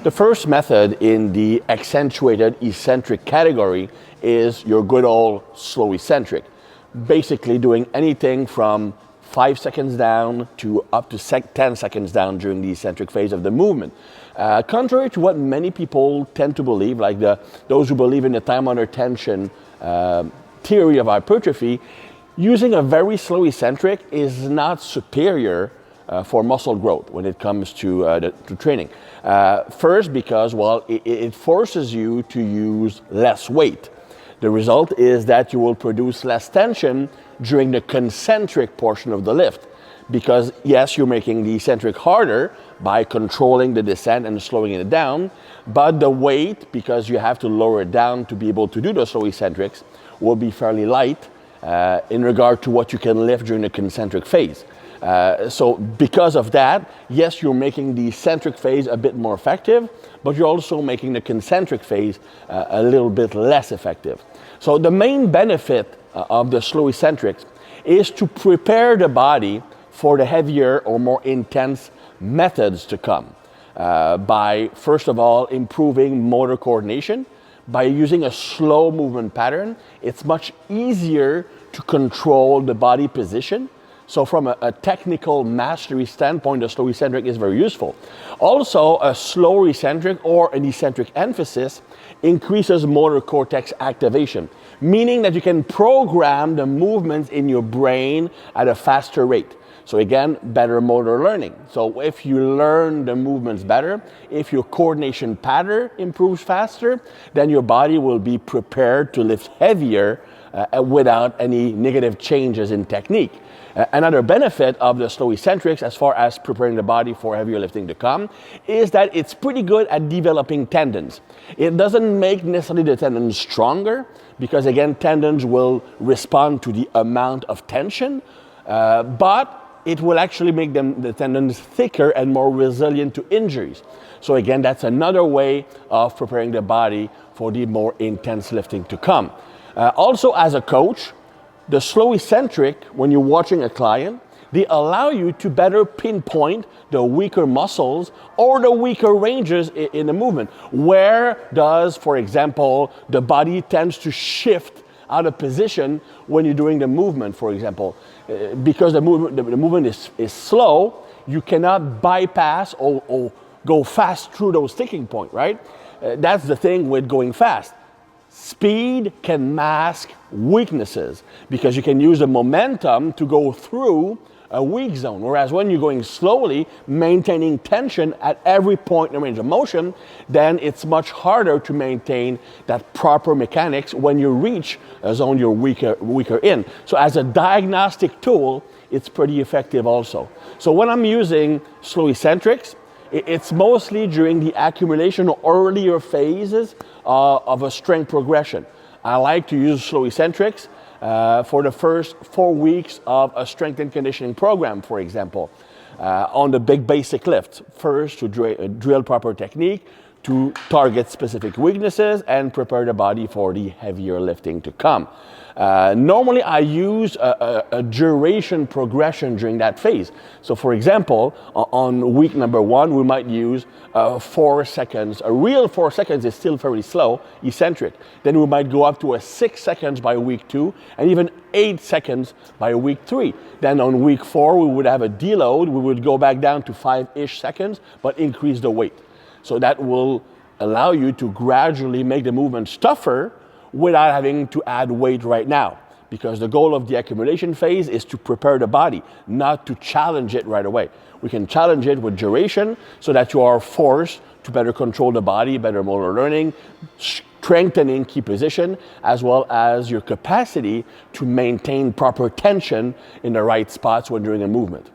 The first method in the accentuated eccentric category is your good old slow eccentric. Basically doing anything from 5 seconds down to up to 10 seconds down during the eccentric phase of the movement. Contrary to what many people tend to believe, like those who believe in the time under tension theory of hypertrophy, using a very slow eccentric is not superior for muscle growth when it comes to training. First, because, well, it forces you to use less weight. The result is that you will produce less tension during the concentric portion of the lift. Because, yes, you're making the eccentric harder by controlling the descent and slowing it down, but the weight, because you have to lower it down to be able to do the slow eccentrics, will be fairly light in regard to what you can lift during the concentric phase. So because of that, yes, you're making the eccentric phase a bit more effective, but you're also making the concentric phase a little bit less effective. So the main benefit of the slow eccentrics is to prepare the body for the heavier or more intense methods to come by, first of all, improving motor coordination. By using a slow movement pattern, it's much easier to control the body position. So from a technical mastery standpoint, the slow eccentric is very useful. Also, a slow eccentric or an eccentric emphasis increases motor cortex activation, meaning that you can program the movements in your brain at a faster rate. So again, better motor learning. So if you learn the movements better, if your coordination pattern improves faster, then your body will be prepared to lift heavier without any negative changes in technique. Another benefit of the slow eccentrics, as far as preparing the body for heavier lifting to come, is that it's pretty good at developing tendons. It doesn't make necessarily the tendons stronger, because again, tendons will respond to the amount of tension, but it will actually make the tendons thicker and more resilient to injuries. So again, that's another way of preparing the body for the more intense lifting to come. Also, as a coach, the slow eccentric, when you're watching a client, they allow you to better pinpoint the weaker muscles or the weaker ranges in the movement. Where does, for example, the body tends to shift out of position when you're doing the movement, for example? Because the movement is slow, you cannot bypass or go fast through those sticking points, right? That's the thing with going fast. Speed can mask weaknesses because you can use the momentum to go through a weak zone. Whereas when you're going slowly, maintaining tension at every point in the range of motion, then it's much harder to maintain that proper mechanics when you reach a zone you're weaker in. So as a diagnostic tool, it's pretty effective also. So when I'm using slow eccentrics, it's mostly during the accumulation or earlier phases of a strength progression. I like to use slow eccentrics for the first 4 weeks of a strength and conditioning program, for example, on the big basic lift. First, to drill proper technique, to target specific weaknesses, and prepare the body for the heavier lifting to come. Normally, I use a duration progression during that phase. So for example, on week number 1, we might use 4 seconds. A real 4 seconds is still very slow, eccentric. Then we might go up to a 6 seconds by week 2, and even 8 seconds by week 3. Then on week 4, we would have a deload. We would go back down to 5-ish seconds, but increase the weight. So that will allow you to gradually make the movements tougher without having to add weight right now. Because the goal of the accumulation phase is to prepare the body, not to challenge it right away. We can challenge it with duration so that you are forced to better control the body, better motor learning, strengthening key position, as well as your capacity to maintain proper tension in the right spots when doing a movement.